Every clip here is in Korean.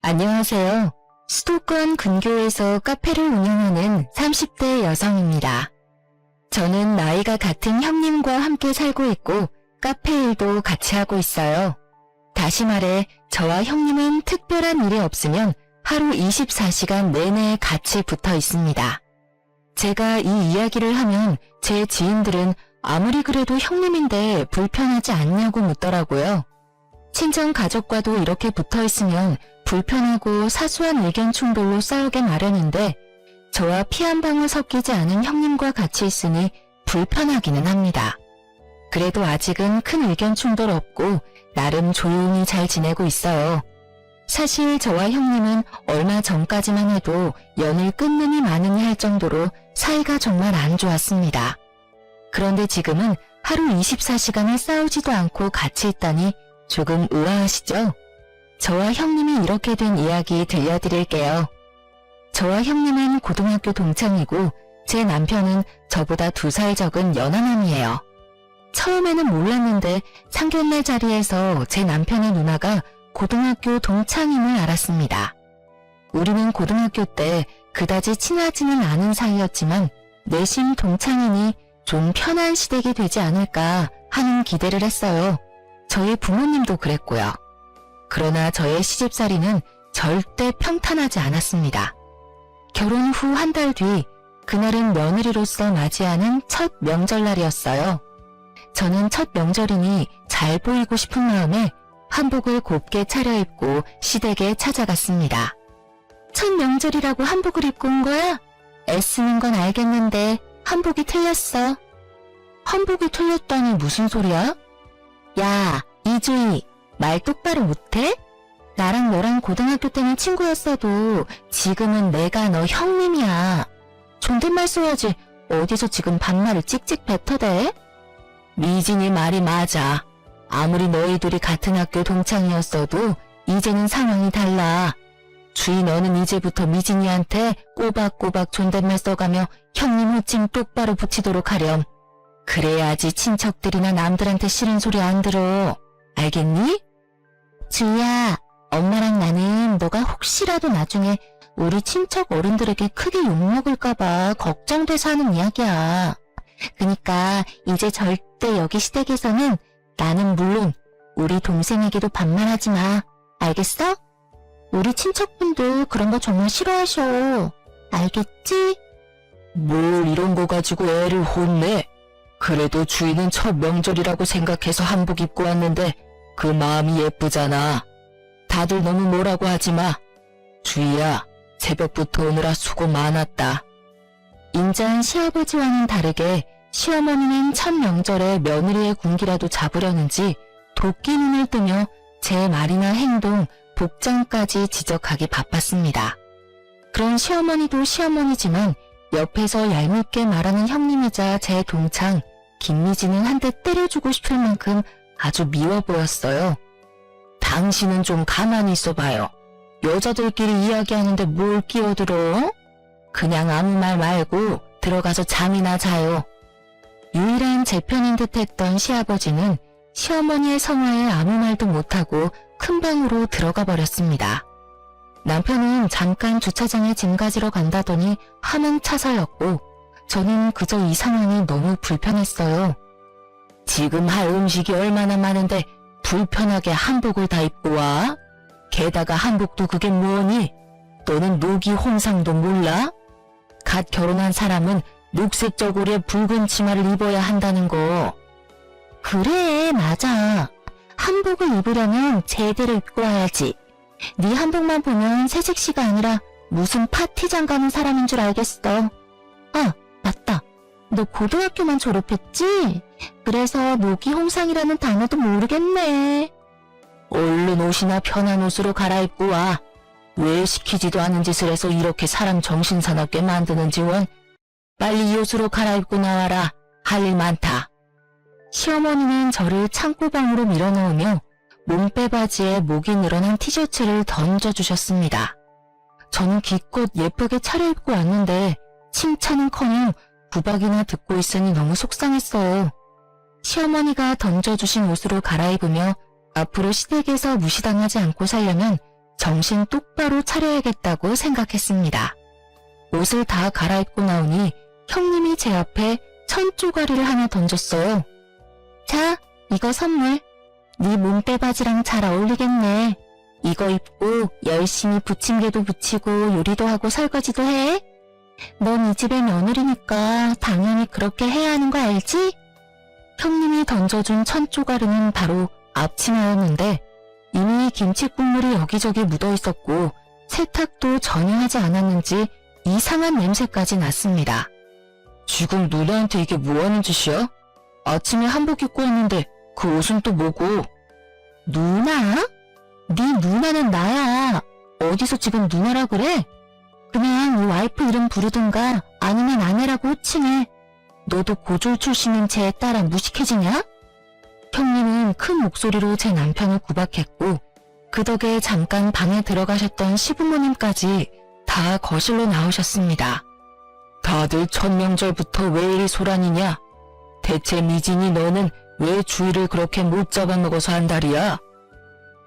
안녕하세요. 수도권 근교에서 카페를 운영하는 30대 여성입니다. 저는 나이가 같은 형님과 함께 살고 있고 카페 일도 같이 하고 있어요. 다시 말해 저와 형님은 특별한 일이 없으면 하루 24시간 내내 같이 붙어 있습니다. 제가 이 이야기를 하면 제 지인들은 아무리 그래도 형님인데 불편하지 않냐고 묻더라고요. 친정 가족과도 이렇게 붙어 있으면 불편하고 사소한 의견 충돌로 싸우게 마련인데 저와 피 한 방울 섞이지 않은 형님과 같이 있으니 불편하기는 합니다. 그래도 아직은 큰 의견 충돌 없고 나름 조용히 잘 지내고 있어요. 사실 저와 형님은 얼마 전까지만 해도 연을 끊느니 마느니 할 정도로 사이가 정말 안 좋았습니다. 그런데 지금은 하루 24시간을 싸우지도 않고 같이 있다니 조금 의아하시죠? 저와 형님이 이렇게 된 이야기 들려드릴게요. 저와 형님은 고등학교 동창이고 제 남편은 저보다 2살 적은 연하남이에요. 처음에는 몰랐는데 상견례 자리에서 제 남편의 누나가 고등학교 동창임을 알았습니다. 우리는 고등학교 때 그다지 친하지는 않은 사이였지만 내심 동창이니 좀 편한 시댁이 되지 않을까 하는 기대를 했어요. 저희 부모님도 그랬고요. 그러나 저의 시집살이는 절대 평탄하지 않았습니다. 결혼 후 한 달 뒤, 그날은 며느리로서 맞이하는 첫 명절날이었어요. 저는 첫 명절이니 잘 보이고 싶은 마음에 한복을 곱게 차려입고 시댁에 찾아갔습니다. 첫 명절이라고 한복을 입고 온 거야? 애쓰는 건 알겠는데 한복이 틀렸어. 한복이 틀렸다니 무슨 소리야? 야, 이주희, 말 똑바로 못해? 나랑 너랑 고등학교 때는 친구였어도 지금은 내가 너 형님이야. 존댓말 써야지 어디서 지금 반말을 찍찍 뱉어대? 미진이 말이 맞아. 아무리 너희들이 같은 학교 동창이었어도 이제는 상황이 달라. 주희 너는 이제부터 미진이한테 꼬박꼬박 존댓말 써가며 형님 호칭 똑바로 붙이도록 하렴. 그래야지 친척들이나 남들한테 싫은 소리 안 들어. 알겠니? 주희야, 엄마랑 나는 너가 혹시라도 나중에 우리 친척 어른들에게 크게 욕먹을까봐 걱정돼서 하는 이야기야. 그니까 이제 절대 여기 시댁에서는 나는 물론 우리 동생에게도 반말하지 마. 알겠어? 우리 친척분도 그런 거 정말 싫어하셔. 알겠지? 뭘 이런 거 가지고 애를 혼내? 그래도 주인은 첫 명절이라고 생각해서 한복 입고 왔는데 그 마음이 예쁘잖아. 다들 너무 뭐라고 하지 마. 주희야, 새벽부터 오느라 수고 많았다. 인자한 시아버지와는 다르게 시어머니는 첫 명절에 며느리의 군기라도 잡으려는지 도끼 눈을 뜨며 제 말이나 행동, 복장까지 지적하기 바빴습니다. 그런 시어머니도 시어머니지만 옆에서 얄밉게 말하는 형님이자 제 동창 김미진은 한 대 때려주고 싶을 만큼 아주 미워 보였어요. 당신은 좀 가만히 있어봐요. 여자들끼리 이야기하는데 뭘 끼어들어? 그냥 아무 말 말고 들어가서 잠이나 자요. 유일한 제 편인 듯 했던 시아버지는 시어머니의 성화에 아무 말도 못하고 큰 방으로 들어가 버렸습니다. 남편은 잠깐 주차장에 짐 가지러 간다더니 화망차사였고 저는 그저 이 상황이 너무 불편했어요. 지금 할 음식이 얼마나 많은데 불편하게 한복을 다 입고 와? 게다가 한복도 그게 뭐니? 너는 노기 홍상도 몰라? 갓 결혼한 사람은 녹색 저고리에 붉은 치마를 입어야 한다는 거. 그래, 맞아. 한복을 입으려면 제대로 입고 와야지. 네 한복만 보면 새색시가 아니라 무슨 파티장 가는 사람인 줄 알겠어. 아, 맞다. 너 고등학교만 졸업했지? 그래서 노기 홍상이라는 단어도 모르겠네. 얼른 옷이나 편한 옷으로 갈아입고 와. 왜 시키지도 않은 짓을 해서 이렇게 사람 정신 사납게 만드는지 원. 빨리 이 옷으로 갈아입고 나와라. 할 일 많다. 시어머니는 저를 창고방으로 밀어넣으며 몸빼바지에 목이 늘어난 티셔츠를 던져주셨습니다. 저는 기껏 예쁘게 차려입고 왔는데 칭찬은커녕 구박이나 듣고 있으니 너무 속상했어요. 시어머니가 던져주신 옷으로 갈아입으며 앞으로 시댁에서 무시당하지 않고 살려면 정신 똑바로 차려야겠다고 생각했습니다. 옷을 다 갈아입고 나오니 형님이 제 앞에 1000쪼가리를 하나 던졌어요. 자, 이거 선물. 네 몸빼바지랑 잘 어울리겠네. 이거 입고 열심히 부침개도 부치고 요리도 하고 설거지도 해. 넌 이 집의 며느리니까 당연히 그렇게 해야 하는 거 알지? 형님이 던져준 1000쪼가리는 바로 앞치마였는데 이미 김치 국물이 여기저기 묻어 있었고 세탁도 전혀 하지 않았는지 이상한 냄새까지 났습니다. 지금 누나한테 이게 뭐 하는 짓이야? 아침에 한복 입고 왔는데 그 옷은 또 뭐고? 누나? 네 누나는 나야. 어디서 지금 누나라 그래? 그냥 이 와이프 이름 부르든가 아니면 아내라고 호칭해. 너도 고졸 출신인 제 딸아 무식해지냐? 형님은 큰 목소리로 제 남편을 구박했고 그 덕에 잠깐 방에 들어가셨던 시부모님까지 다 거실로 나오셨습니다. 다들 첫 명절부터 왜 이리 소란이냐? 대체 미진이 너는 왜 주의를 그렇게 못 잡아먹어서 한달이야?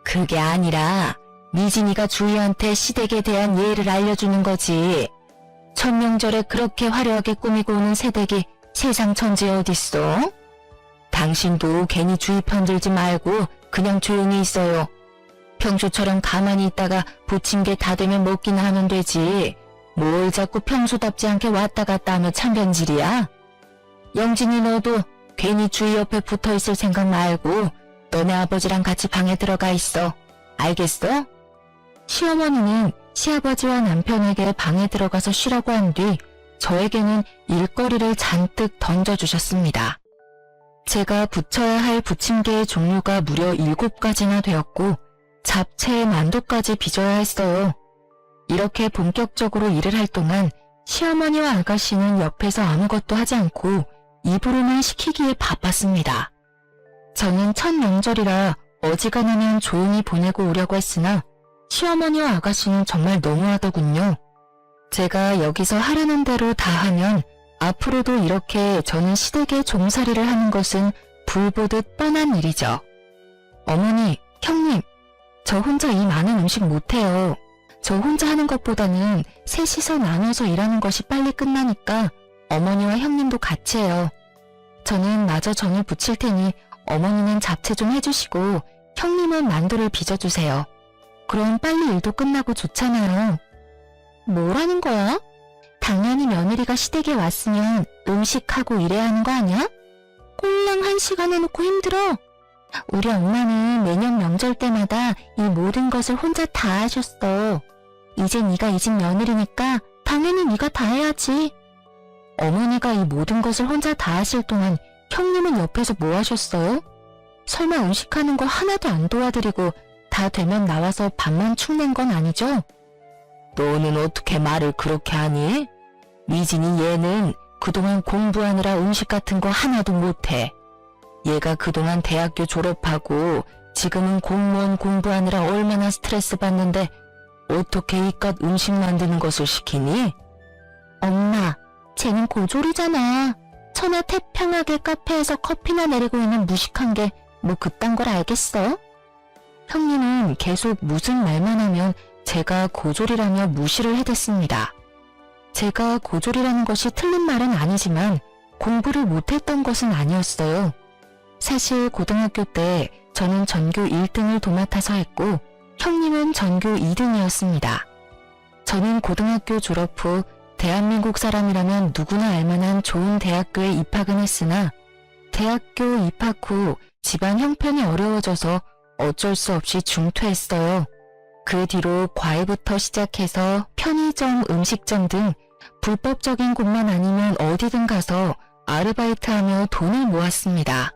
그게 아니라 미진이가 주희한테 시댁에 대한 예의를 알려주는 거지. 첫 명절에 그렇게 화려하게 꾸미고 오는 새댁이 세상 천지에 어딨어? 당신도 괜히 주희 편들지 말고 그냥 조용히 있어요. 평소처럼 가만히 있다가 부침개 다 되면 먹기나 하면 되지. 뭘 자꾸 평소답지 않게 왔다 갔다 하며 참견질이야? 영진이 너도 괜히 주희 옆에 붙어있을 생각 말고 너네 아버지랑 같이 방에 들어가 있어. 알겠어? 시어머니는 시아버지와 남편에게 방에 들어가서 쉬라고 한 뒤 저에게는 일거리를 잔뜩 던져주셨습니다. 제가 부쳐야 할 부침개의 종류가 무려 7가지나 되었고 잡채에 만두까지 빚어야 했어요. 이렇게 본격적으로 일을 할 동안 시어머니와 아가씨는 옆에서 아무것도 하지 않고 입으로만 시키기에 바빴습니다. 저는 첫 명절이라 어지간하면 조용히 보내고 오려고 했으나 시어머니와 아가씨는 정말 너무하더군요. 제가 여기서 하라는 대로 다 하면 앞으로도 이렇게 저는 시댁에 종살이를 하는 것은 불보듯 뻔한 일이죠. 어머니, 형님, 저 혼자 이 많은 음식 못해요. 저 혼자 하는 것보다는 셋이서 나눠서 일하는 것이 빨리 끝나니까 어머니와 형님도 같이 해요. 저는 마저 전을 부칠 테니 어머니는 잡채 좀 해주시고 형님은 만두를 빚어주세요. 그럼 빨리 일도 끝나고 좋잖아요. 뭐라는 거야? 당연히 며느리가 시댁에 왔으면 음식하고 일해야 하는 거 아니야? 꼴랑 1시간 해놓고 힘들어. 우리 엄마는 매년 명절 때마다 이 모든 것을 혼자 다 하셨어. 이제 네가 이 집 며느리니까 당연히 네가 다 해야지. 어머니가 이 모든 것을 혼자 다 하실 동안 형님은 옆에서 뭐 하셨어요? 설마 음식하는 거 하나도 안 도와드리고 다 되면 나와서 밥만 축낸 건 아니죠? 너는 어떻게 말을 그렇게 하니? 미진이 얘는 그동안 공부하느라 음식 같은 거 하나도 못해. 얘가 그동안 대학교 졸업하고 지금은 공무원 공부하느라 얼마나 스트레스 받는데 어떻게 이깟 음식 만드는 것을 시키니? 엄마, 쟤는 고졸이잖아. 천하태평하게 카페에서 커피나 내리고 있는 무식한 게 뭐 그딴 걸 알겠어? 형님은 계속 무슨 말만 하면 제가 고졸이라며 무시를 해댔습니다. 제가 고졸이라는 것이 틀린 말은 아니지만 공부를 못했던 것은 아니었어요. 사실 고등학교 때 저는 전교 1등을 도맡아서 했고 형님은 전교 2등이었습니다. 저는 고등학교 졸업 후 대한민국 사람이라면 누구나 알만한 좋은 대학교에 입학은 했으나 대학교 입학 후 집안 형편이 어려워져서 어쩔 수 없이 중퇴했어요. 그 뒤로 과외부터 시작해서 편의점, 음식점 등 불법적인 곳만 아니면 어디든 가서 아르바이트하며 돈을 모았습니다.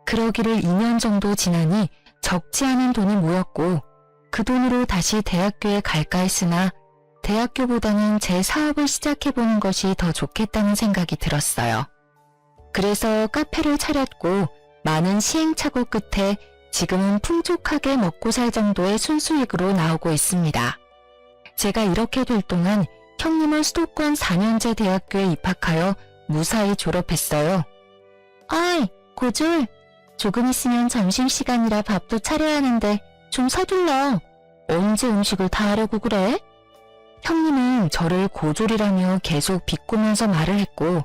그러기를 2년 정도 지나니 적지 않은 돈이 모였고 그 돈으로 다시 대학교에 갈까 했으나 대학교보다는 제 사업을 시작해보는 것이 더 좋겠다는 생각이 들었어요. 그래서 카페를 차렸고 많은 시행착오 끝에 지금은 풍족하게 먹고 살 정도의 순수익으로 나오고 있습니다. 제가 이렇게 될 동안 형님은 수도권 4년제 대학교에 입학하여 무사히 졸업했어요. 아이, 고졸. 조금 있으면 점심시간이라 밥도 차려야 하는데 좀 서둘러. 언제 음식을 다 하려고 그래? 형님은 저를 고졸이라며 계속 비꼬면서 말을 했고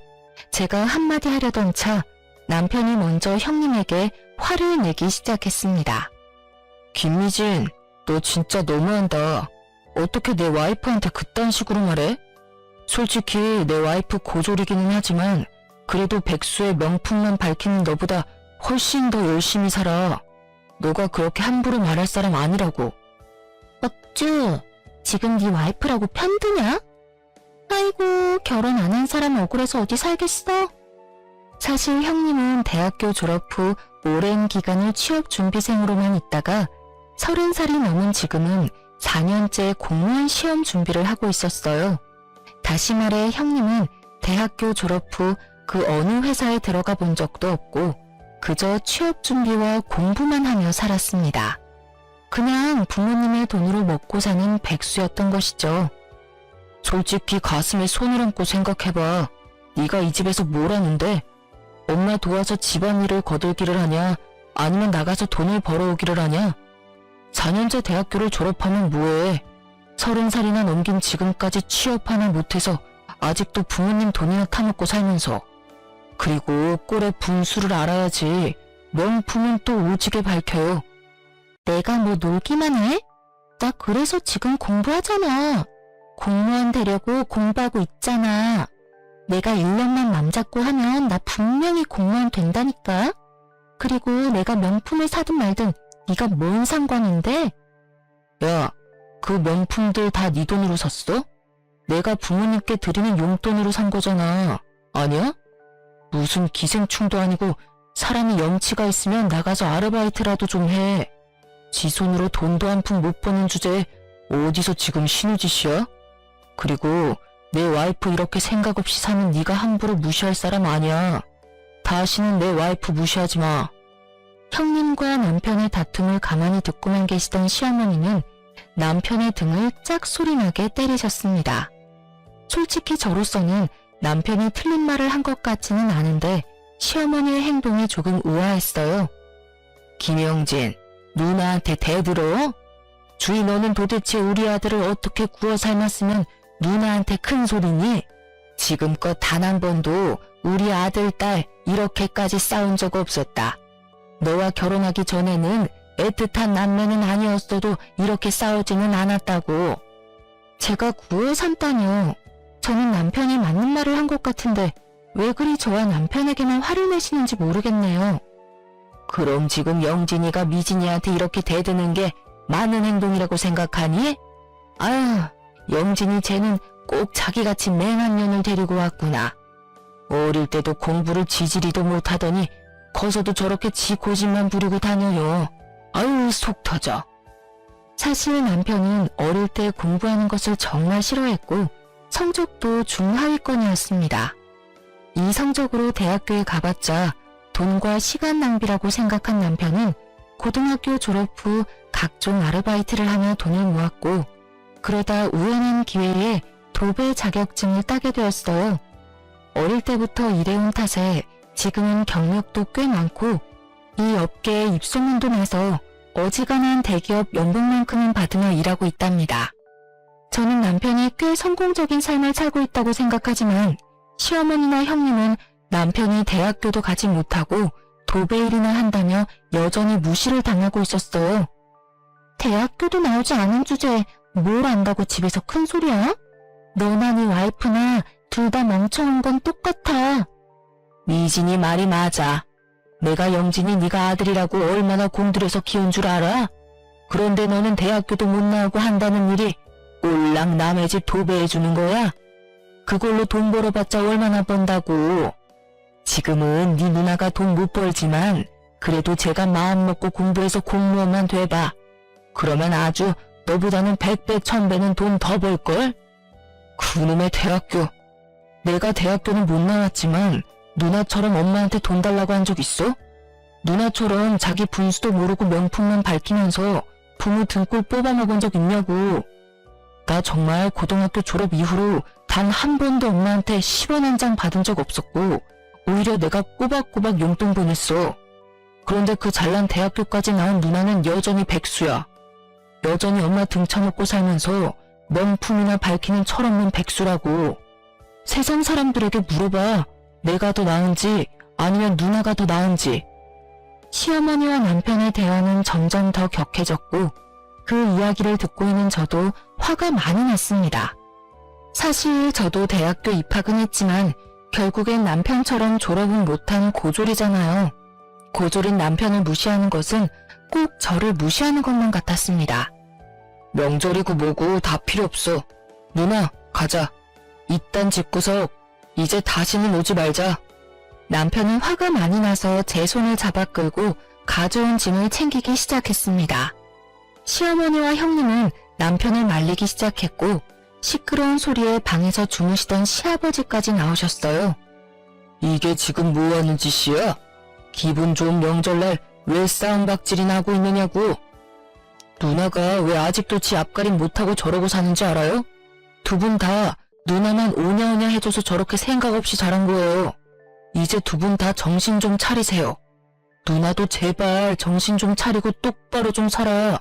제가 한마디 하려던 차 남편이 먼저 형님에게 화를 내기 시작했습니다. 김미진, 너 진짜 너무한다. 어떻게 내 와이프한테 그딴 식으로 말해? 솔직히 내 와이프 고졸이기는 하지만 그래도 백수의 명품만 밝히는 너보다 훨씬 더 열심히 살아. 너가 그렇게 함부로 말할 사람 아니라고. 억주, 지금 네 와이프라고 편드냐? 아이고, 결혼 안 한 사람 억울해서 어디 살겠어? 사실 형님은 대학교 졸업 후 오랜 기간을 취업준비생으로만 있다가 30살이 넘은 지금은 4년째 공무원 시험 준비를 하고 있었어요. 다시 말해 형님은 대학교 졸업 후 그 어느 회사에 들어가 본 적도 없고 그저 취업 준비와 공부만 하며 살았습니다. 그냥 부모님의 돈으로 먹고 사는 백수였던 것이죠. 솔직히 가슴에 손을 얹고 생각해봐. 네가 이 집에서 뭘 하는데? 엄마 도와서 집안일을 거들기를 하냐? 아니면 나가서 돈을 벌어오기를 하냐? 4년제 대학교를 졸업하면 뭐해? 30살이나 넘긴 지금까지 취업 하나 못해서 아직도 부모님 돈이나 타먹고 살면서. 그리고 꼴의 분수를 알아야지. 명품은 또 오지게 밝혀요. 내가 뭐 놀기만 해? 나 그래서 지금 공부하잖아. 공무원 되려고 공부하고 있잖아. 내가 1년만 맘 잡고 하면 나 분명히 공무원 된다니까. 그리고 내가 명품을 사든 말든 네가 뭔 상관인데? 야, 그 명품들 다 네 돈으로 샀어? 내가 부모님께 드리는 용돈으로 산 거잖아. 아니야? 무슨 기생충도 아니고 사람이 염치가 있으면 나가서 아르바이트라도 좀 해. 지 손으로 돈도 한 푼 못 버는 주제에 어디서 지금 신우짓이야? 그리고 내 와이프 이렇게 생각 없이 사는 네가 함부로 무시할 사람 아니야. 다시는 내 와이프 무시하지 마. 형님과 남편의 다툼을 가만히 듣고만 계시던 시어머니는 남편의 등을 짝소리나게 때리셨습니다. 솔직히 저로서는 남편이 틀린 말을 한 것 같지는 않은데 시어머니의 행동이 조금 우아했어요. 김영진, 누나한테 대들어? 주희 너는 도대체 우리 아들을 어떻게 구워 삶았으면 누나한테 큰 소리니? 지금껏 단 한 번도 우리 아들, 딸 이렇게까지 싸운 적 없었다. 너와 결혼하기 전에는 애틋한 남매는 아니었어도 이렇게 싸우지는 않았다고. 제가 구워 삶다뇨. 저는 남편이 맞는 말을 한 것 같은데 왜 그리 저와 남편에게만 화를 내시는지 모르겠네요. 그럼 지금 영진이가 미진이한테 이렇게 대드는 게 많은 행동이라고 생각하니? 아유, 영진이 쟤는 꼭 자기같이 맹한 년을 데리고 왔구나. 어릴 때도 공부를 지지리도 못하더니 커서도 저렇게 지 고집만 부리고 다녀요. 아유, 속 터져. 사실 남편은 어릴 때 공부하는 것을 정말 싫어했고 성적도 중하위권이었습니다. 이 성적으로 대학교에 가봤자 돈과 시간 낭비라고 생각한 남편은 고등학교 졸업 후 각종 아르바이트를 하며 돈을 모았고 그러다 우연한 기회에 도배 자격증을 따게 되었어요. 어릴 때부터 일해온 탓에 지금은 경력도 꽤 많고 이 업계에 입소문도 나서 어지간한 대기업 연봉만큼은 받으며 일하고 있답니다. 저는 남편이 꽤 성공적인 삶을 살고 있다고 생각하지만 시어머니나 형님은 남편이 대학교도 가지 못하고 도배일이나 한다며 여전히 무시를 당하고 있었어요. 대학교도 나오지 않은 주제에 뭘 안다고 집에서 큰 소리야? 너나 네 와이프나 둘 다 멍청한 건 똑같아. 미진이 말이 맞아. 내가 영진이 네가 아들이라고 얼마나 공들여서 키운 줄 알아? 그런데 너는 대학교도 못 나오고 한다는 일이 꼴랑 남의 집 도배해주는 거야? 그걸로 돈 벌어봤자 얼마나 번다고. 지금은 네 누나가 돈 못 벌지만 그래도 제가 마음먹고 공부해서 공무원만 돼봐. 그러면 아주 너보다는 100배 1000배는 돈 더 벌걸? 그놈의 대학교. 내가 대학교는 못 나왔지만 누나처럼 엄마한테 돈 달라고 한 적 있어? 누나처럼 자기 분수도 모르고 명품만 밝히면서 부모 등골 뽑아먹은 적 있냐고. 나 정말 고등학교 졸업 이후로 단 한 번도 엄마한테 10원 한 장 받은 적 없었고 오히려 내가 꼬박꼬박 용돈 보냈어. 그런데 그 잘난 대학교까지 나온 누나는 여전히 백수야. 여전히 엄마 등쳐먹고 살면서 명품이나 밝히는 철없는 백수라고. 세상 사람들에게 물어봐. 내가 더 나은지 아니면 누나가 더 나은지. 시어머니와 남편의 대화는 점점 더 격해졌고 그 이야기를 듣고 있는 저도 화가 많이 났습니다. 사실 저도 대학교 입학은 했지만 결국엔 남편처럼 졸업은 못한 고졸이잖아요. 고졸인 남편을 무시하는 것은 꼭 저를 무시하는 것만 같았습니다. 명절이고 뭐고 다 필요 없어. 누나, 가자. 이딴 집구석 이제 다시는 오지 말자. 남편은 화가 많이 나서 제 손을 잡아 끌고 가져온 짐을 챙기기 시작했습니다. 시어머니와 형님은 남편을 말리기 시작했고 시끄러운 소리에 방에서 주무시던 시아버지까지 나오셨어요. 이게 지금 뭐 하는 짓이야? 기분 좋은 명절날 왜 싸움박질이 나고 있느냐고. 누나가 왜 아직도 지 앞가림 못하고 저러고 사는지 알아요? 두 분 다 누나만 오냐오냐 해줘서 저렇게 생각 없이 자란 거예요. 이제 두 분 다 정신 좀 차리세요. 누나도 제발 정신 좀 차리고 똑바로 좀 살아.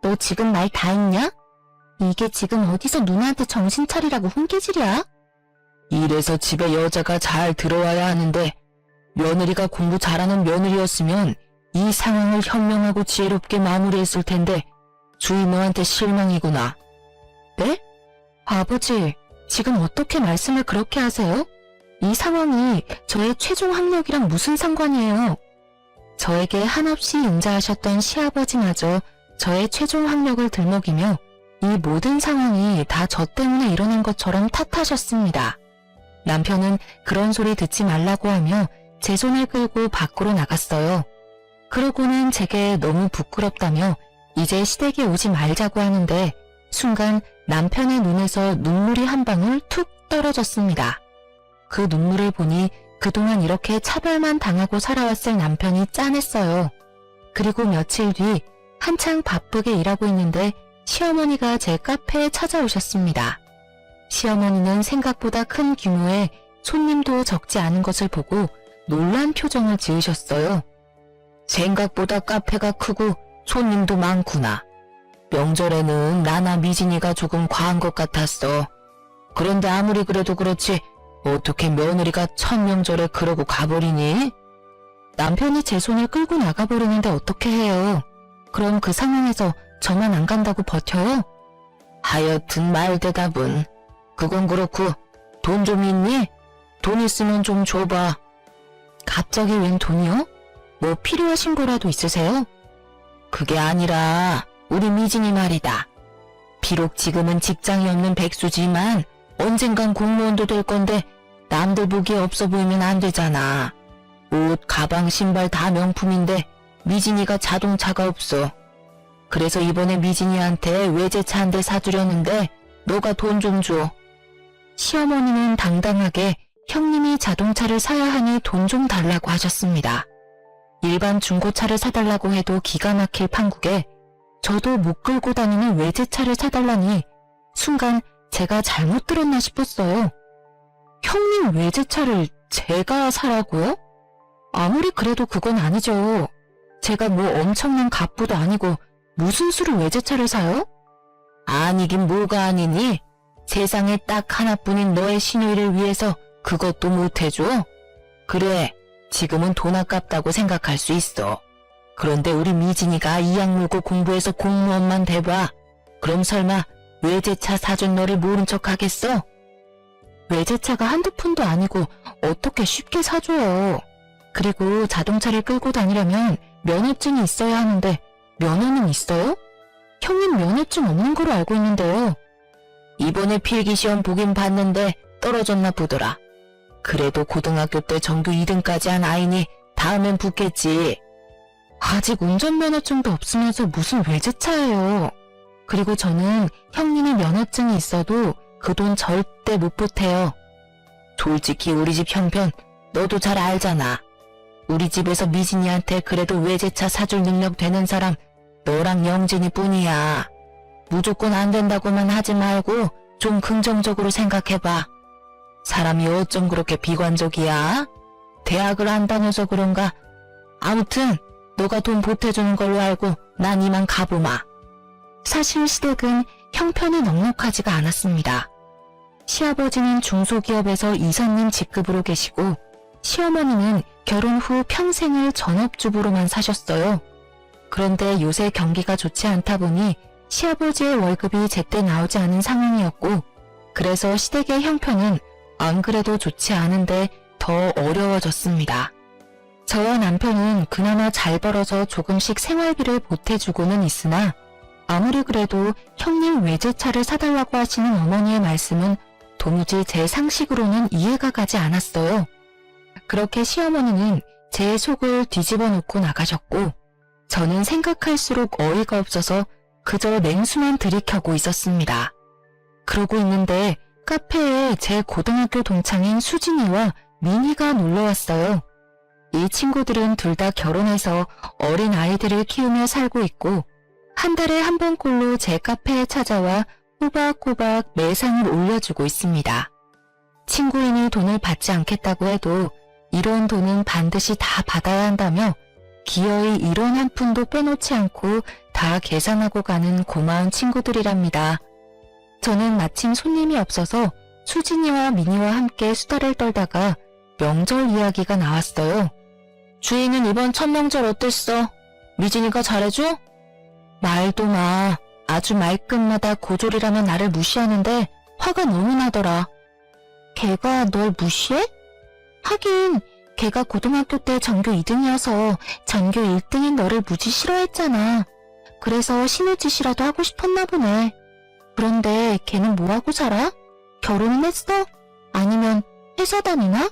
너 지금 말 다 했냐? 이게 지금 어디서 누나한테 정신 차리라고 훈계질이야? 이래서 집에 여자가 잘 들어와야 하는데 며느리가 공부 잘하는 며느리였으면 이 상황을 현명하고 지혜롭게 마무리했을 텐데 주이모한테 실망이구나. 네? 아버지, 지금 어떻게 말씀을 그렇게 하세요? 이 상황이 저의 최종 학력이랑 무슨 상관이에요? 저에게 한없이 인자하셨던 시아버지마저 저의 최종 학력을 들먹이며 이 모든 상황이 다 저 때문에 일어난 것처럼 탓하셨습니다. 남편은 그런 소리 듣지 말라고 하며 제 손을 끌고 밖으로 나갔어요. 그러고는 제게 너무 부끄럽다며 이제 시댁에 오지 말자고 하는데 순간 남편의 눈에서 눈물이 한 방울 툭 떨어졌습니다. 그 눈물을 보니 그동안 이렇게 차별만 당하고 살아왔을 남편이 짠했어요. 그리고 며칠 뒤 한창 바쁘게 일하고 있는데 시어머니가 제 카페에 찾아오셨습니다. 시어머니는 생각보다 큰 규모의 손님도 적지 않은 것을 보고 놀란 표정을 지으셨어요. 생각보다 카페가 크고 손님도 많구나. 명절에는 나나 미진이가 조금 과한 것 같았어. 그런데 아무리 그래도 그렇지 어떻게 며느리가 첫 명절에 그러고 가버리니? 남편이 제 손을 끌고 나가버리는데 어떻게 해요? 그럼 그 상황에서 저만 안 간다고 버텨요? 하여튼 말 대답은. 그건 그렇고 돈 좀 있니? 돈 있으면 좀 줘봐. 갑자기 웬 돈이요? 뭐 필요하신 거라도 있으세요? 그게 아니라 우리 미진이 말이다. 비록 지금은 직장이 없는 백수지만 언젠간 공무원도 될 건데 남들 보기에 없어 보이면 안 되잖아. 옷, 가방, 신발 다 명품인데 미진이가 자동차가 없어. 그래서 이번에 미진이한테 외제차 한 대 사주려는데 너가 돈 좀 줘. 시어머니는 당당하게 형님이 자동차를 사야 하니 돈 좀 달라고 하셨습니다. 일반 중고차를 사달라고 해도 기가 막힐 판국에 저도 못 끌고 다니는 외제차를 사달라니 순간 제가 잘못 들었나 싶었어요. 형님 외제차를 제가 사라고요? 아무리 그래도 그건 아니죠. 제가 뭐 엄청난 갑부도 아니고 무슨 수로 외제차를 사요? 아니긴 뭐가 아니니? 세상에 딱 하나뿐인 너의 시누이를 위해서 그것도 못 해줘? 그래, 지금은 돈 아깝다고 생각할 수 있어. 그런데 우리 미진이가 이악 물고 공부해서 공무원만 돼봐. 그럼 설마 외제차 사준 너를 모른 척 하겠어? 외제차가 한두 푼도 아니고 어떻게 쉽게 사줘요. 그리고 자동차를 끌고 다니려면 면허증이 있어야 하는데 면허는 있어요? 형님 면허증 없는 거로 알고 있는데요. 이번에 필기시험 보긴 봤는데 떨어졌나 보더라. 그래도 고등학교 때 전교 2등까지 한 아이니 다음엔 붙겠지. 아직 운전면허증도 없으면서 무슨 외제차예요. 그리고 저는 형님이 면허증이 있어도 그 돈 절대 못 보태요. 솔직히 우리 집 형편 너도 잘 알잖아. 우리 집에서 미진이한테 그래도 외제차 사줄 능력 되는 사람 너랑 영진이 뿐이야. 무조건 안 된다고만 하지 말고 좀 긍정적으로 생각해봐. 사람이 어쩜 그렇게 비관적이야? 대학을 안 다녀서 그런가? 아무튼 너가 돈 보태주는 걸로 알고 난 이만 가보마. 사실 시댁은 형편이 넉넉하지가 않았습니다. 시아버지는 중소기업에서 이사님 직급으로 계시고 시어머니는 결혼 후 평생을 전업주부로만 사셨어요. 그런데 요새 경기가 좋지 않다 보니 시아버지의 월급이 제때 나오지 않은 상황이었고 그래서 시댁의 형편은 안 그래도 좋지 않은데 더 어려워졌습니다. 저와 남편은 그나마 잘 벌어서 조금씩 생활비를 보태주고는 있으나 아무리 그래도 형님 외제차를 사달라고 하시는 어머니의 말씀은 도무지 제 상식으로는 이해가 가지 않았어요. 그렇게 시어머니는 제 속을 뒤집어 놓고 나가셨고 저는 생각할수록 어이가 없어서 그저 냉수만 들이켜고 있었습니다. 그러고 있는데 카페에 제 고등학교 동창인 수진이와 민희가 놀러왔어요. 이 친구들은 둘 다 결혼해서 어린 아이들을 키우며 살고 있고 한 달에 한 번꼴로 제 카페에 찾아와 꼬박꼬박 매상을 올려주고 있습니다. 친구인이 돈을 받지 않겠다고 해도 이런 돈은 반드시 다 받아야 한다며 기어이 1원 한 푼도 빼놓지 않고 다 계산하고 가는 고마운 친구들이랍니다. 저는 마침 손님이 없어서 수진이와 민희와 함께 수다를 떨다가 명절 이야기가 나왔어요. 주인은 이번 첫 명절 어땠어? 미진이가 잘해줘? 말도 마. 아주 말끝마다 고졸이라며 나를 무시하는데 화가 너무 나더라. 걔가 널 무시해? 하긴 걔가 고등학교 때 전교 2등이어서 전교 1등인 너를 무지 싫어했잖아. 그래서 신우짓이라도 하고 싶었나 보네. 그런데 걔는 뭐하고 살아? 결혼은 했어? 아니면 회사 다니나?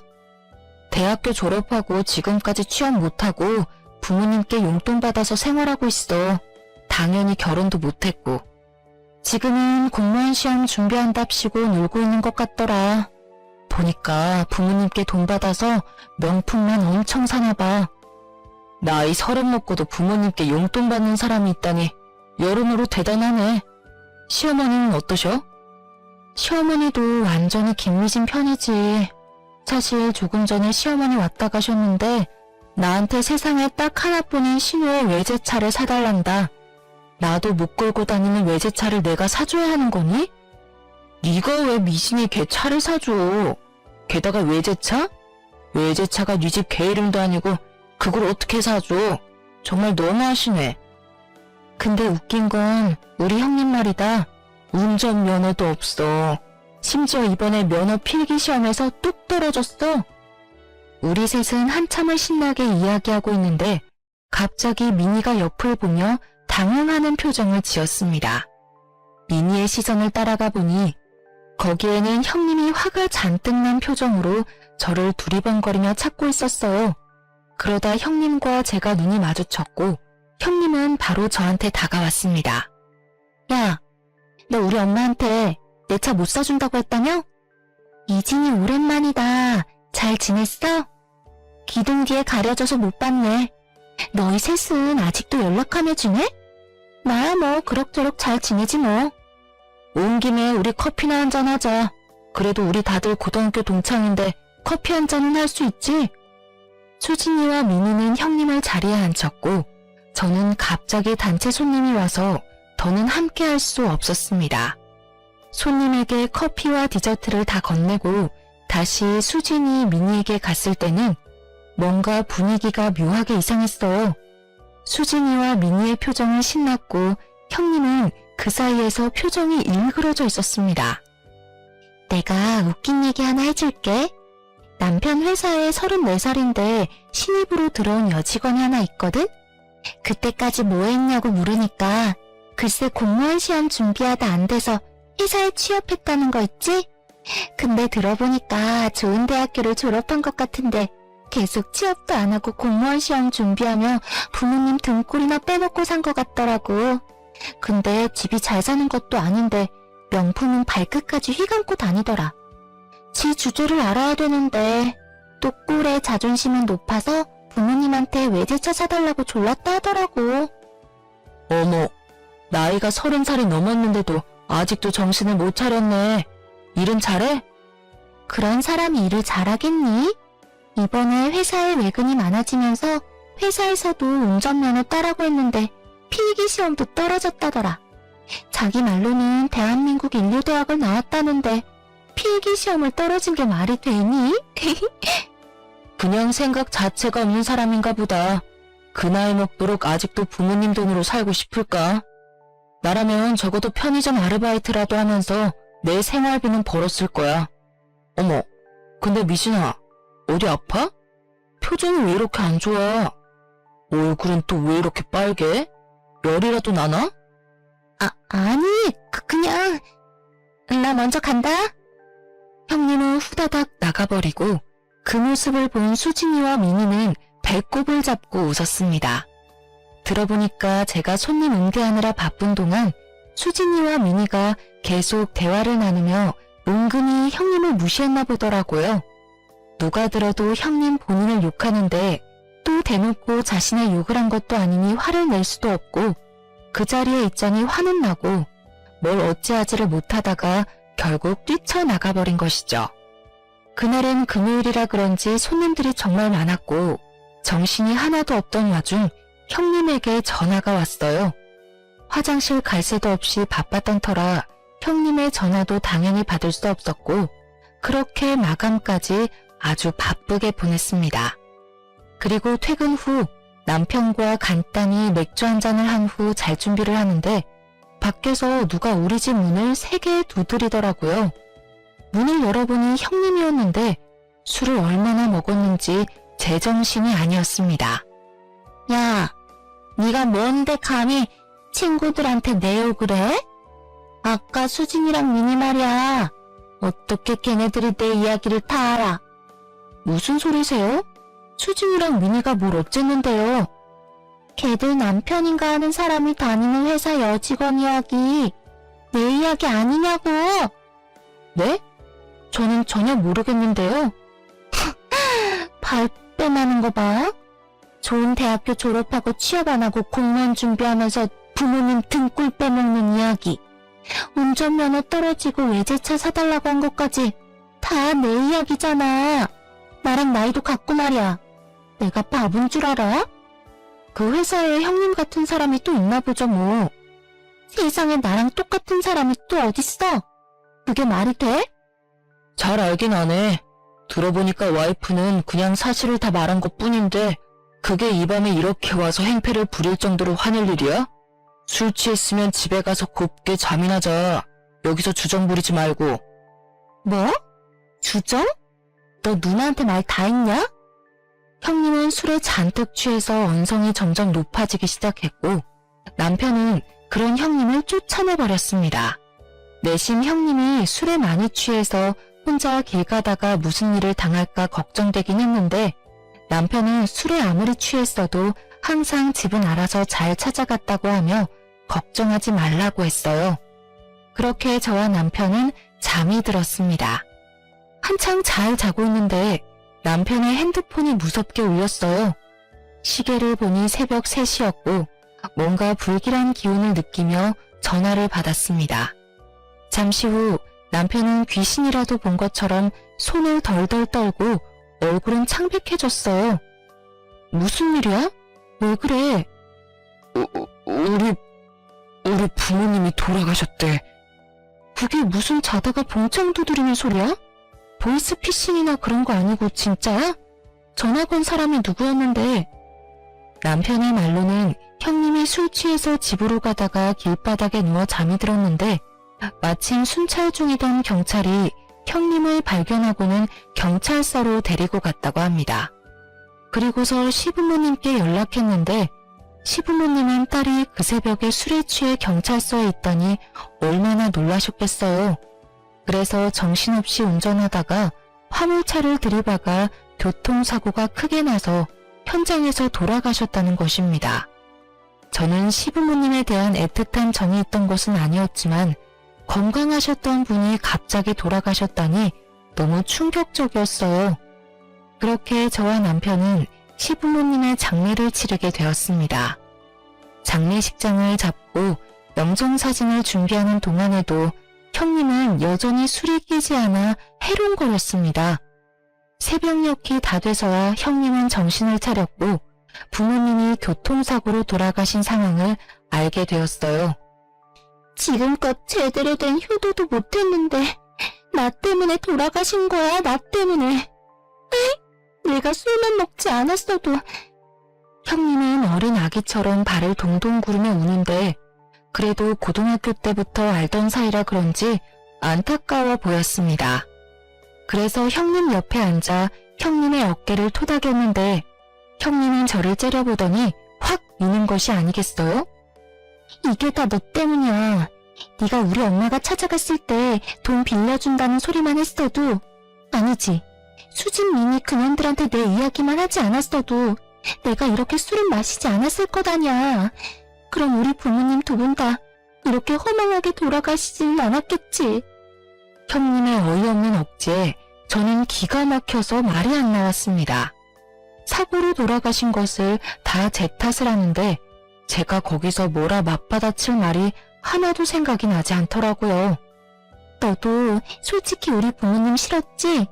대학교 졸업하고 지금까지 취업 못하고 부모님께 용돈 받아서 생활하고 있어. 당연히 결혼도 못했고. 지금은 공무원 시험 준비한답시고 놀고 있는 것 같더라. 보니까 부모님께 돈 받아서 명품만 엄청 사나 봐. 나이 30 먹고도 부모님께 용돈 받는 사람이 있다니 여러모로 대단하네. 시어머니는 어떠셔? 시어머니도 완전히 김미진 편이지. 사실 조금 전에 시어머니 왔다 가셨는데 나한테 세상에 딱 하나뿐인 신우의 외제차를 사달란다. 나도 못 끌고 다니는 외제차를 내가 사줘야 하는 거니? 네가 왜 미진이 걔 차를 사줘? 게다가 외제차? 외제차가 네 집 개 이름도 아니고 그걸 어떻게 사줘? 정말 너무하시네. 근데 웃긴 건 우리 형님 말이다. 운전면허도 없어. 심지어 이번에 면허 필기 시험에서 뚝 떨어졌어. 우리 셋은 한참을 신나게 이야기하고 있는데 갑자기 민희가 옆을 보며 당황하는 표정을 지었습니다. 민희의 시선을 따라가 보니 거기에는 형님이 화가 잔뜩 난 표정으로 저를 두리번거리며 찾고 있었어요. 그러다 형님과 제가 눈이 마주쳤고 형님은 바로 저한테 다가왔습니다. 야, 너 우리 엄마한테 내 차 못 사준다고 했다며? 이진이 오랜만이다. 잘 지냈어? 기둥 뒤에 가려져서 못 봤네. 너희 셋은 아직도 연락하며 지내? 나야 뭐 그럭저럭 잘 지내지 뭐. 온 김에 우리 커피나 한잔 하자. 그래도 우리 다들 고등학교 동창인데 커피 한 잔은 할 수 있지? 수진이와 민희는 형님을 자리에 앉혔고 저는 갑자기 단체 손님이 와서 더는 함께 할 수 없었습니다. 손님에게 커피와 디저트를 다 건네고 다시 수진이 민희에게 갔을 때는 뭔가 분위기가 묘하게 이상했어요. 수진이와 민희의 표정은 신났고 형님은 그 사이에서 표정이 일그러져 있었습니다. 내가 웃긴 얘기 하나 해줄게. 남편 회사에 34살인데 신입으로 들어온 여직원이 하나 있거든? 그때까지 뭐 했냐고 물으니까 글쎄 공무원 시험 준비하다 안 돼서 회사에 취업했다는 거 있지? 근데 들어보니까 좋은 대학교를 졸업한 것 같은데 계속 취업도 안 하고 공무원 시험 준비하며 부모님 등골이나 빼먹고 산 것 같더라고. 근데 집이 잘 사는 것도 아닌데 명품은 발끝까지 휘감고 다니더라. 지 주제를 알아야 되는데 또 꼴의 자존심은 높아서 부모님한테 외제차 사달라고 졸랐다 하더라고. 어머, 나이가 30살이 넘었는데도 아직도 정신을 못 차렸네. 일은 잘해? 그런 사람이 일을 잘하겠니? 이번에 회사에 외근이 많아지면서 회사에서도 운전면허 따라고 했는데 필기시험도 떨어졌다더라. 자기 말로는 대한민국 인류대학을 나왔다는데 필기 시험을 떨어진 게 말이 되니? 그냥 생각 자체가 없는 사람인가 보다. 그 나이 먹도록 아직도 부모님 돈으로 살고 싶을까? 나라면 적어도 편의점 아르바이트라도 하면서 내 생활비는 벌었을 거야. 어머, 근데 미진아, 어디 아파? 표정이 왜 이렇게 안 좋아? 얼굴은 또 왜 이렇게 빨개? 열이라도 나나? 아니, 그냥 나 먼저 간다. 형님은 후다닥 나가버리고 그 모습을 본 수진이와 미니는 배꼽을 잡고 웃었습니다. 들어보니까 제가 손님 응대하느라 바쁜 동안 수진이와 미니가 계속 대화를 나누며 은근히 형님을 무시했나 보더라고요. 누가 들어도 형님 본인을 욕하는데 또 대놓고 자신의 욕을 한 것도 아니니 화를 낼 수도 없고 그 자리에 있자니 화는 나고 뭘 어찌하지를 못하다가 결국 뛰쳐나가버린 것이죠. 그날은 금요일이라 그런지 손님들이 정말 많았고 정신이 하나도 없던 와중 형님에게 전화가 왔어요. 화장실 갈 새도 없이 바빴던 터라 형님의 전화도 당연히 받을 수 없었고 그렇게 마감까지 아주 바쁘게 보냈습니다. 그리고 퇴근 후 남편과 간단히 맥주 한 잔을 한 후 잘 준비를 하는데 밖에서 누가 우리 집 문을 3개 두드리더라고요. 문을 열어보니 형님이었는데 술을 얼마나 먹었는지 제정신이 아니었습니다. 야, 네가 뭔데 감히 친구들한테 내 욕을 해? 아까 수진이랑 미니 말이야. 어떻게 걔네들이 내 이야기를 다 알아? 무슨 소리세요? 수진이랑 미니가 뭘 어쨌는데요? 걔들 남편인가 하는 사람이 다니는 회사 여직원 이야기, 내 이야기 아니냐고. 네? 저는 전혀 모르겠는데요. 발뺌하는 거 봐. 좋은 대학교 졸업하고 취업 안 하고 공무원 준비하면서 부모님 등골 빼먹는 이야기. 운전면허 떨어지고 외제차 사달라고 한 것까지 다 내 이야기잖아. 나랑 나이도 같고 말이야. 내가 바본 줄 알아? 그 회사에 형님 같은 사람이 또 있나 보죠 뭐. 세상에 나랑 똑같은 사람이 또 어딨어? 그게 말이 돼? 잘 알긴 안 해. 들어보니까 와이프는 그냥 사실을 다 말한 것 뿐인데 그게 이 밤에 이렇게 와서 행패를 부릴 정도로 화낼 일이야? 술 취했으면 집에 가서 곱게 잠이나 자. 여기서 주정 부리지 말고. 뭐? 주정? 너 누나한테 말 다 했냐? 형님은 술에 잔뜩 취해서 언성이 점점 높아지기 시작했고 남편은 그런 형님을 쫓아내버렸습니다. 내심 형님이 술에 많이 취해서 혼자 길 가다가 무슨 일을 당할까 걱정되긴 했는데 남편은 술에 아무리 취했어도 항상 집은 알아서 잘 찾아갔다고 하며 걱정하지 말라고 했어요. 그렇게 저와 남편은 잠이 들었습니다. 한창 잘 자고 있는데 남편의 핸드폰이 무섭게 울렸어요. 시계를 보니 새벽 3시였고 뭔가 불길한 기운을 느끼며 전화를 받았습니다. 잠시 후 남편은 귀신이라도 본 것처럼 손을 덜덜 떨고 얼굴은 창백해졌어요. 무슨 일이야? 왜 그래? 우리 부모님이 돌아가셨대. 그게 무슨 자다가 봉창 두드리는 소리야? 보이스피싱이나 그런 거 아니고 진짜야? 전화 건 사람이 누구였는데? 남편의 말로는 형님이 술 취해서 집으로 가다가 길바닥에 누워 잠이 들었는데 마침 순찰 중이던 경찰이 형님을 발견하고는 경찰서로 데리고 갔다고 합니다. 그리고서 시부모님께 연락했는데 시부모님은 딸이 그 새벽에 술에 취해 경찰서에 있다니 얼마나 놀라셨겠어요. 그래서 정신없이 운전하다가 화물차를 들이박아 교통사고가 크게 나서 현장에서 돌아가셨다는 것입니다. 저는 시부모님에 대한 애틋한 정이 있던 것은 아니었지만 건강하셨던 분이 갑자기 돌아가셨다니 너무 충격적이었어요. 그렇게 저와 남편은 시부모님의 장례를 치르게 되었습니다. 장례식장을 잡고 영정사진을 준비하는 동안에도 형님은 여전히 술이 끼지 않아 해롱거렸습니다. 새벽녘이 다 돼서야 형님은 정신을 차렸고 부모님이 교통사고로 돌아가신 상황을 알게 되었어요. 지금껏 제대로 된 효도도 못했는데 나 때문에 돌아가신 거야, 나 때문에. 에이, 내가 술만 먹지 않았어도. 형님은 어린 아기처럼 발을 동동 구르며 우는데 그래도 고등학교 때부터 알던 사이라 그런지 안타까워 보였습니다. 그래서 형님 옆에 앉아 형님의 어깨를 토닥였는데 형님은 저를 째려보더니 확 미는 것이 아니겠어요? 이게 다 너 때문이야. 네가 우리 엄마가 찾아갔을 때 돈 빌려준다는 소리만 했어도, 아니지, 수진, 미니 그년들한테 내 이야기만 하지 않았어도 내가 이렇게 술은 마시지 않았을 것 아냐. 그럼 우리 부모님 두 분 다 이렇게 허망하게 돌아가시지는 않았겠지. 형님의 어이없는 억지에 저는 기가 막혀서 말이 안 나왔습니다. 사고로 돌아가신 것을 다 제 탓을 하는데 제가 거기서 뭐라 맞받아칠 말이 하나도 생각이 나지 않더라고요. 너도 솔직히 우리 부모님 싫었지?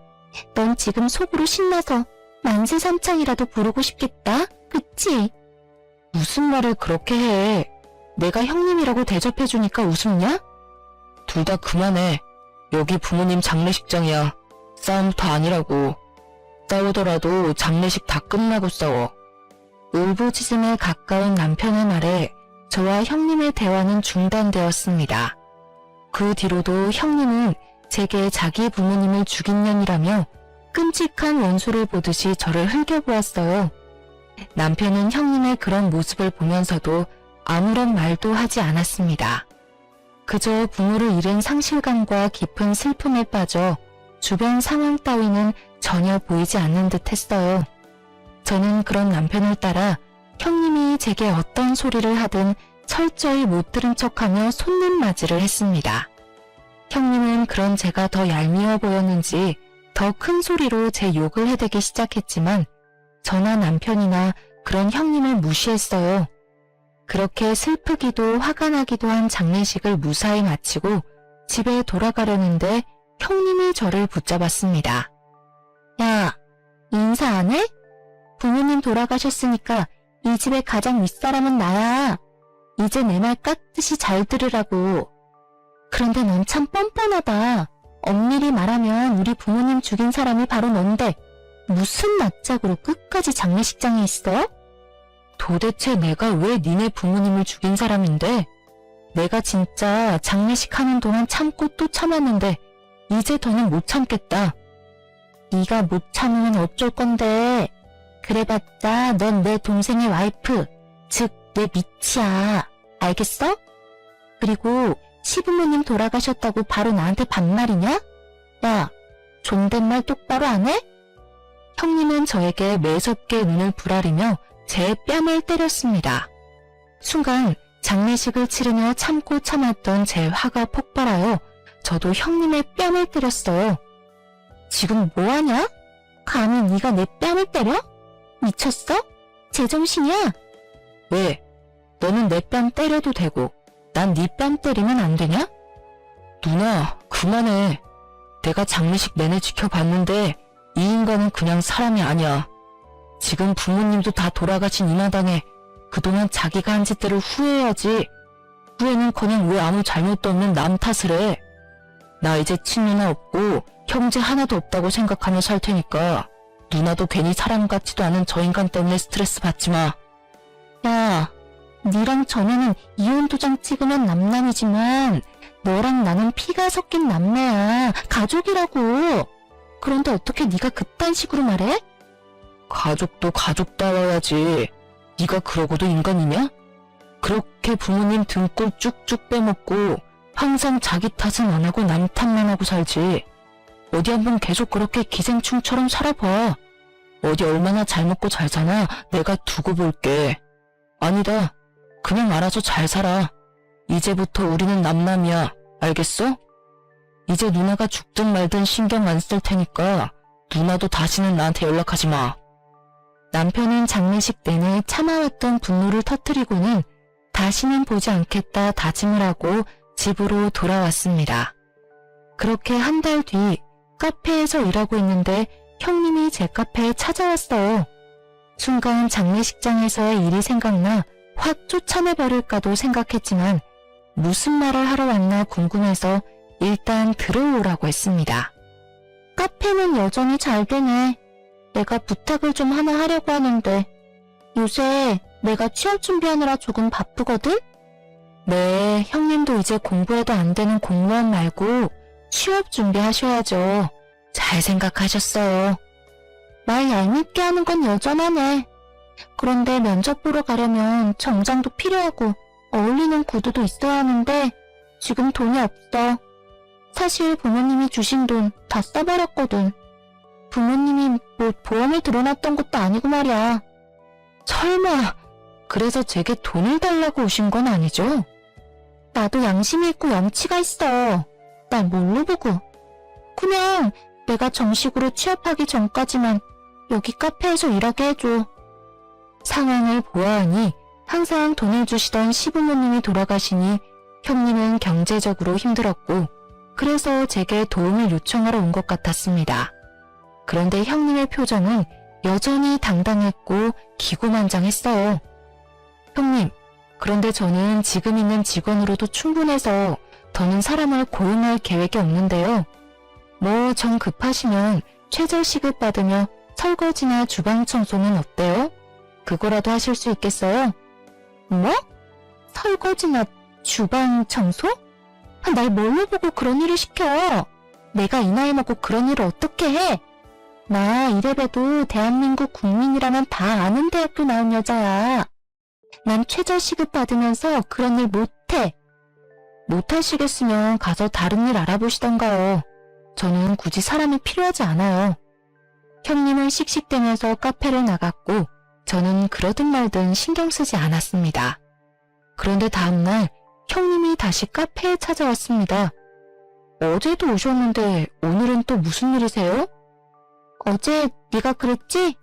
넌 지금 속으로 신나서 만세삼창이라도 부르고 싶겠다, 그치? 무슨 말을 그렇게 해. 내가 형님이라고 대접해주니까 웃음냐? 둘 다 그만해. 여기 부모님 장례식장이야. 싸움부터 아니라고. 싸우더라도 장례식 다 끝나고 싸워. 울부짖음에 가까운 남편의 말에 저와 형님의 대화는 중단되었습니다. 그 뒤로도 형님은 제게 자기 부모님을 죽인 년이라며 끔찍한 원수를 보듯이 저를 흘겨보았어요. 남편은 형님의 그런 모습을 보면서도 아무런 말도 하지 않았습니다. 그저 부모를 잃은 상실감과 깊은 슬픔에 빠져 주변 상황 따위는 전혀 보이지 않는 듯 했어요. 저는 그런 남편을 따라 형님이 제게 어떤 소리를 하든 철저히 못 들은 척하며 손님맞이를 했습니다. 형님은 그런 제가 더 얄미워 보였는지 더 큰 소리로 제 욕을 해대기 시작했지만 저나 남편이나 그런 형님을 무시했어요. 그렇게 슬프기도 화가 나기도 한 장례식을 무사히 마치고 집에 돌아가려는데 형님이 저를 붙잡았습니다. 야, 인사 안 해? 부모님 돌아가셨으니까 이 집의 가장 윗사람은 나야. 이제 내 말 깍듯이 잘 들으라고. 그런데 넌 참 뻔뻔하다. 엄밀히 말하면 우리 부모님 죽인 사람이 바로 넌데 무슨 낯짝으로 끝까지 장례식장에 있어? 도대체 내가 왜 니네 부모님을 죽인 사람인데? 내가 진짜 장례식 하는 동안 참고 또 참았는데 이제 더는 못 참겠다. 네가 못 참으면 어쩔 건데. 그래봤자 넌 내 동생의 와이프, 즉 내 미치야. 알겠어? 그리고 시부모님 돌아가셨다고 바로 나한테 반말이냐? 야, 존댓말 똑바로 안 해? 형님은 저에게 매섭게 눈을 부라리며 제 뺨을 때렸습니다. 순간 장례식을 치르며 참고 참았던 제 화가 폭발하여 저도 형님의 뺨을 때렸어요. 지금 뭐하냐? 감히 네가 내 뺨을 때려? 미쳤어? 제정신이야? 왜? 너는 내 뺨 때려도 되고 난 네 뺨 때리면 안 되냐? 누나, 그만해. 내가 장례식 내내 지켜봤는데 이 인간은 그냥 사람이 아니야. 지금 부모님도 다 돌아가신 이 마당에 그동안 자기가 한 짓들을 후회해야지. 후회는커녕 왜 아무 잘못도 없는 남 탓을 해. 나 이제 친누나 없고 형제 하나도 없다고 생각하며 살 테니까 누나도 괜히 사람 같지도 않은 저 인간 때문에 스트레스 받지 마. 야, 니랑 전에는 이혼 도장 찍으면 남남이지만 너랑 나는 피가 섞인 남매야. 가족이라고. 그런데 어떻게 네가 그딴 식으로 말해? 가족도 가족다워야지. 네가 그러고도 인간이냐? 그렇게 부모님 등골 쭉쭉 빼먹고 항상 자기 탓은 안 하고 남 탓만 하고 살지. 어디 한번 계속 그렇게 기생충처럼 살아봐. 어디 얼마나 잘 먹고 잘 사나 내가 두고 볼게. 아니다. 그냥 알아서 잘 살아. 이제부터 우리는 남남이야. 알겠어? 이제 누나가 죽든 말든 신경 안 쓸 테니까 누나도 다시는 나한테 연락하지 마. 남편은 장례식 내내 참아왔던 분노를 터뜨리고는 다시는 보지 않겠다 다짐을 하고 집으로 돌아왔습니다. 그렇게 한 달 뒤 카페에서 일하고 있는데 형님이 제 카페에 찾아왔어요. 순간 장례식장에서의 일이 생각나 확 쫓아내버릴까도 생각했지만 무슨 말을 하러 왔나 궁금해서 일단 들어오라고 했습니다. 카페는 여전히 잘 되네. 내가 부탁을 좀 하나 하려고 하는데 요새 내가 취업 준비하느라 조금 바쁘거든? 네, 형님도 이제 공부해도 안 되는 공무원 말고 취업 준비하셔야죠. 잘 생각하셨어요. 말 얄밉게 하는 건 여전하네. 그런데 면접 보러 가려면 정장도 필요하고 어울리는 구두도 있어야 하는데 지금 돈이 없어. 사실 부모님이 주신 돈 다 써버렸거든. 부모님이 뭐 보험을 들어놨던 것도 아니고 말이야. 설마 그래서 제게 돈을 달라고 오신 건 아니죠? 나도 양심이 있고 염치가 있어. 날 뭘로 보고. 그냥 내가 정식으로 취업하기 전까지만 여기 카페에서 일하게 해줘. 상황을 보아하니 항상 돈을 주시던 시부모님이 돌아가시니 형님은 경제적으로 힘들었고 그래서 제게 도움을 요청하러 온 것 같았습니다. 그런데 형님의 표정은 여전히 당당했고 기고만장했어요. 형님, 그런데 저는 지금 있는 직원으로도 충분해서 더는 사람을 고용할 계획이 없는데요. 뭐 정 급하시면 최저 시급 받으며 설거지나 주방 청소는 어때요? 그거라도 하실 수 있겠어요? 뭐? 설거지나 주방 청소? 날 뭘로 보고 그런 일을 시켜? 내가 이 나이 먹고 그런 일을 어떻게 해? 나 이래봬도 대한민국 국민이라면 다 아는 대학교 나온 여자야. 난 최저 시급 받으면서 그런 일 못해. 못하시겠으면 가서 다른 일 알아보시던가요. 저는 굳이 사람이 필요하지 않아요. 형님은 씩씩대면서 카페를 나갔고 저는 그러든 말든 신경 쓰지 않았습니다. 그런데 다음날 형님이 다시 카페에 찾아왔습니다. 어제도 오셨는데 오늘은 또 무슨 일이세요? 어제 네가 그랬지?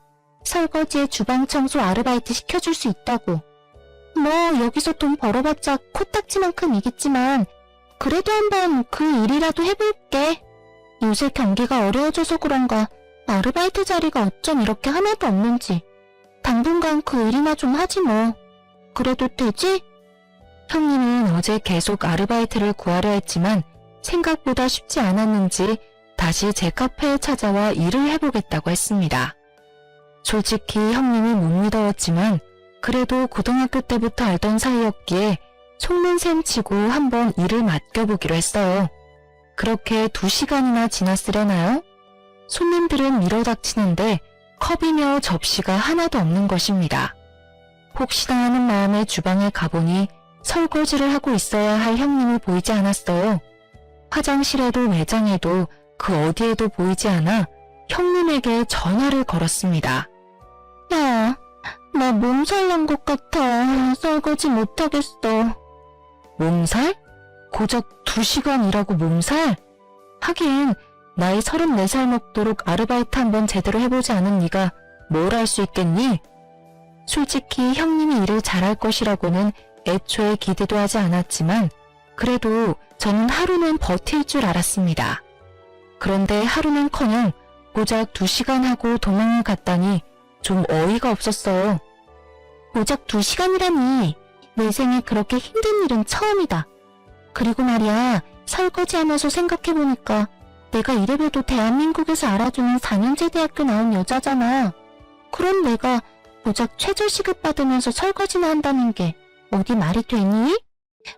설거지에 주방 청소 아르바이트 시켜줄 수 있다고. 뭐 여기서 돈 벌어봤자 코딱지만큼이겠지만 그래도 한번 그 일이라도 해볼게. 요새 경기가 어려워져서 그런가 아르바이트 자리가 어쩜 이렇게 하나도 없는지. 당분간 그 일이나 좀 하지 뭐. 그래도 되지? 형님은 어제 계속 아르바이트를 구하려 했지만 생각보다 쉽지 않았는지 다시 제 카페에 찾아와 일을 해보겠다고 했습니다. 솔직히 형님이 못 믿어왔지만 그래도 고등학교 때부터 알던 사이였기에 속는 셈 치고 한번 일을 맡겨보기로 했어요. 그렇게 2시간이나 지났으려나요? 손님들은 밀어닥치는데 컵이며 접시가 하나도 없는 것입니다. 혹시나 하는 마음에 주방에 가보니 설거지를 하고 있어야 할 형님이 보이지 않았어요. 화장실에도 매장에도 그 어디에도 보이지 않아 형님에게 전화를 걸었습니다. 야, 나 몸살 난 것 같아. 설거지 못하겠어. 몸살? 고작 2시간 일하고 몸살? 하긴 나이 34살 먹도록 아르바이트 한번 제대로 해보지 않은 네가 뭘 할 수 있겠니? 솔직히 형님이 일을 잘할 것이라고는 애초에 기대도 하지 않았지만 그래도 저는 하루는 버틸 줄 알았습니다. 그런데 하루는커녕 고작 2시간 하고 도망을 갔다니 좀 어이가 없었어요. 고작 2시간이라니 내 생에 그렇게 힘든 일은 처음이다. 그리고 말이야, 설거지하면서 생각해보니까 내가 이래봬도 대한민국에서 알아주는 4년제 대학교 나온 여자잖아. 그런 내가 고작 최저 시급 받으면서 설거지나 한다는 게 어디 말이 되니?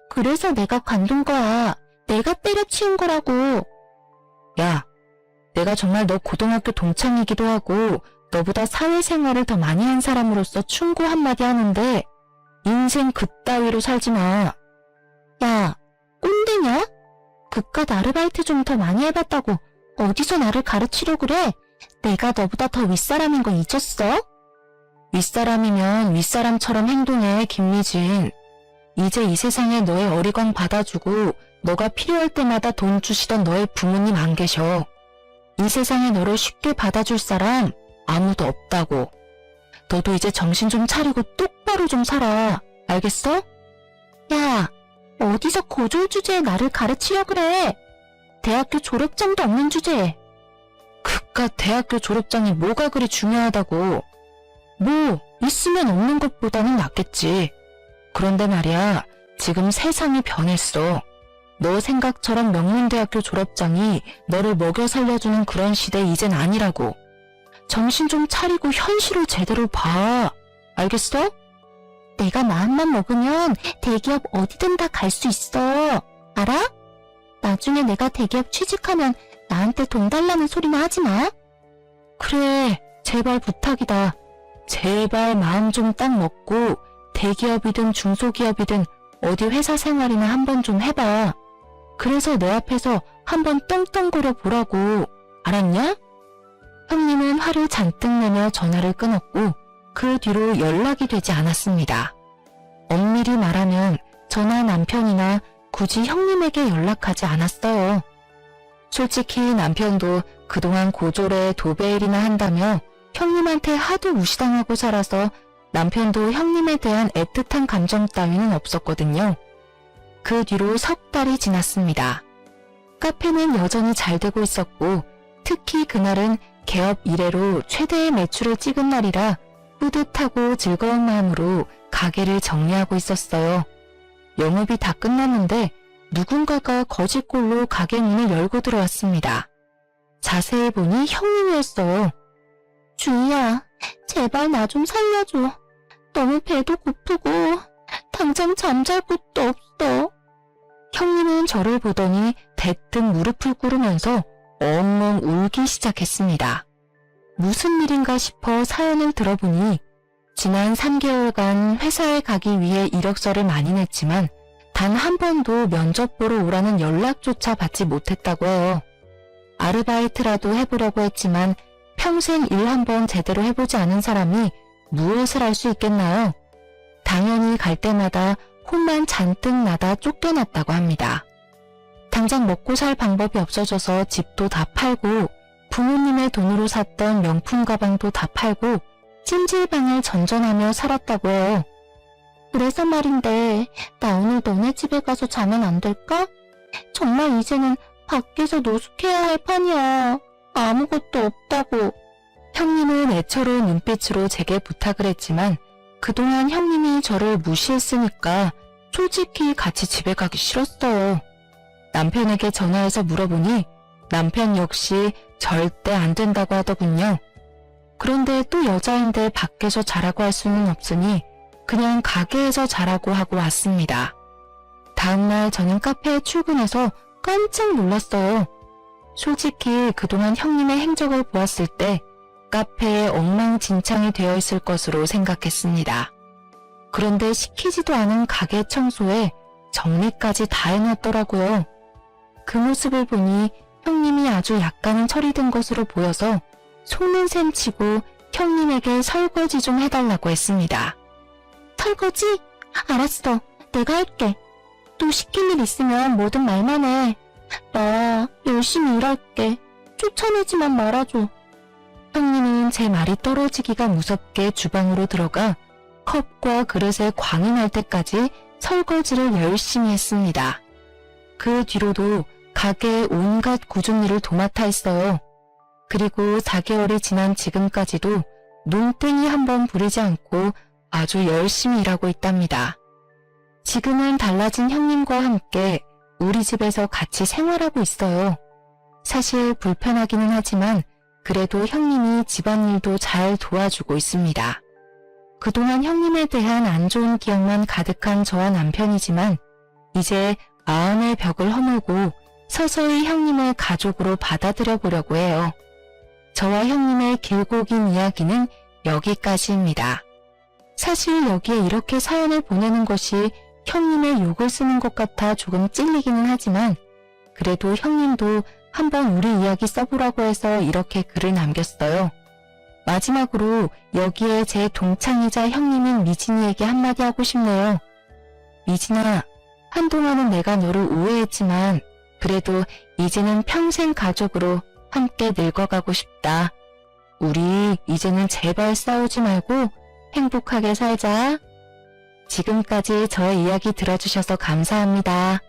그래서 내가 관둔 거야. 내가 때려치운 거라고. 야, 내가 정말 너 고등학교 동창이기도 하고 너보다 사회생활을 더 많이 한 사람으로서 충고 한마디 하는데 인생 그따위로 살지 마. 야, 꼰대냐? 그깟 아르바이트 좀 더 많이 해봤다고 어디서 나를 가르치려 그래? 내가 너보다 더 윗사람인 거 잊었어? 윗사람이면 윗사람처럼 행동해, 김미진. 이제 이 세상에 너의 어리광 받아주고 너가 필요할 때마다 돈 주시던 너의 부모님 안 계셔. 이 세상에 너를 쉽게 받아줄 사람 아무도 없다고. 너도 이제 정신 좀 차리고 똑바로 좀 살아. 알겠어? 야, 어디서 고졸 주제에 나를 가르치려 그래? 대학교 졸업장도 없는 주제에. 그깟 대학교 졸업장이 뭐가 그리 중요하다고. 뭐 있으면 없는 것보다는 낫겠지. 그런데 말이야, 지금 세상이 변했어. 너 생각처럼 명문대학교 졸업장이 너를 먹여 살려주는 그런 시대 이젠 아니라고. 정신 좀 차리고 현실을 제대로 봐. 알겠어? 내가 마음만 먹으면 대기업 어디든 다 갈 수 있어. 알아? 나중에 내가 대기업 취직하면 나한테 돈 달라는 소리나 하지 마. 그래, 제발 부탁이다. 제발 마음 좀 딱 먹고 대기업이든 중소기업이든 어디 회사 생활이나 한번 좀 해봐. 그래서 내 앞에서 한번 떵떵거려 보라고. 알았냐? 형님은 화를 잔뜩 내며 전화를 끊었고 그 뒤로 연락이 되지 않았습니다. 엄밀히 말하면 저나 남편이나 굳이 형님에게 연락하지 않았어요. 솔직히 남편도 그동안 고졸에 도배일이나 한다며 형님한테 하도 무시당하고 살아서 남편도 형님에 대한 애틋한 감정 따위는 없었거든요. 그 뒤로 석 달이 지났습니다. 카페는 여전히 잘 되고 있었고 특히 그날은 개업 이래로 최대의 매출을 찍은 날이라 뿌듯하고 즐거운 마음으로 가게를 정리하고 있었어요. 영업이 다 끝났는데 누군가가 거짓골로 가게 문을 열고 들어왔습니다. 자세히 보니 형님이었어요. 주희야, 제발 나 좀 살려줘. 너무 배도 고프고 당장 잠잘 곳도 없어. 형님은 저를 보더니 대뜸 무릎을 꿇으면서 엉엉 울기 시작했습니다. 무슨 일인가 싶어 사연을 들어보니 지난 3개월간 회사에 가기 위해 이력서를 많이 냈지만 단 한 번도 면접 보러 오라는 연락조차 받지 못했다고 해요. 아르바이트라도 해보려고 했지만 평생 일 한번 제대로 해보지 않은 사람이 무엇을 할 수 있겠나요? 당연히 갈 때마다 혼만 잔뜩 나다 쫓겨났다고 합니다. 당장 먹고 살 방법이 없어져서 집도 다 팔고 부모님의 돈으로 샀던 명품 가방도 다 팔고 찜질방을 전전하며 살았다고 해요. 그래서 말인데 나 오늘 너네 집에 가서 자면 안 될까? 정말 이제는 밖에서 노숙해야 할 판이야. 아무것도 없다고. 형님은 애처로운 눈빛으로 제게 부탁을 했지만 그동안 형님이 저를 무시했으니까 솔직히 같이 집에 가기 싫었어요. 남편에게 전화해서 물어보니 남편 역시 절대 안 된다고 하더군요. 그런데 또 여자인데 밖에서 자라고 할 수는 없으니 그냥 가게에서 자라고 하고 왔습니다. 다음날 저는 카페에 출근해서 깜짝 놀랐어요. 솔직히 그동안 형님의 행적을 보았을 때 카페에 엉망진창이 되어 있을 것으로 생각했습니다. 그런데 시키지도 않은 가게 청소에 정리까지 다 해놨더라고요. 그 모습을 보니 형님이 아주 약간은 철이 든 것으로 보여서 속는 셈 치고 형님에게 설거지 좀 해달라고 했습니다. 설거지? 알았어. 내가 할게. 또 시킬 일 있으면 뭐든 말만 해. 나 열심히 일할게. 쫓아내지만 말아줘. 형님은 제 말이 떨어지기가 무섭게 주방으로 들어가 컵과 그릇에 광이 날 때까지 설거지를 열심히 했습니다. 그 뒤로도 가게의 온갖 굳은 일을 도맡아 했어요. 그리고 4개월이 지난 지금까지도 눈땡이 한번 부리지 않고 아주 열심히 일하고 있답니다. 지금은 달라진 형님과 함께 우리 집에서 같이 생활하고 있어요. 사실 불편하기는 하지만 그래도 형님이 집안일도 잘 도와주고 있습니다. 그동안 형님에 대한 안 좋은 기억만 가득한 저와 남편이지만 이제 마음의 벽을 허물고 서서히 형님을 가족으로 받아들여 보려고 해요. 저와 형님의 길고 긴 이야기는 여기까지입니다. 사실 여기에 이렇게 사연을 보내는 것이 형님의 욕을 쓰는 것 같아 조금 찔리기는 하지만 그래도 형님도 한번 우리 이야기 써보라고 해서 이렇게 글을 남겼어요. 마지막으로 여기에 제 동창이자 형님인 미진이에게 한마디 하고 싶네요. 미진아, 한동안은 내가 너를 오해했지만 그래도 이제는 평생 가족으로 함께 늙어가고 싶다. 우리 이제는 제발 싸우지 말고 행복하게 살자. 지금까지 저의 이야기 들어주셔서 감사합니다.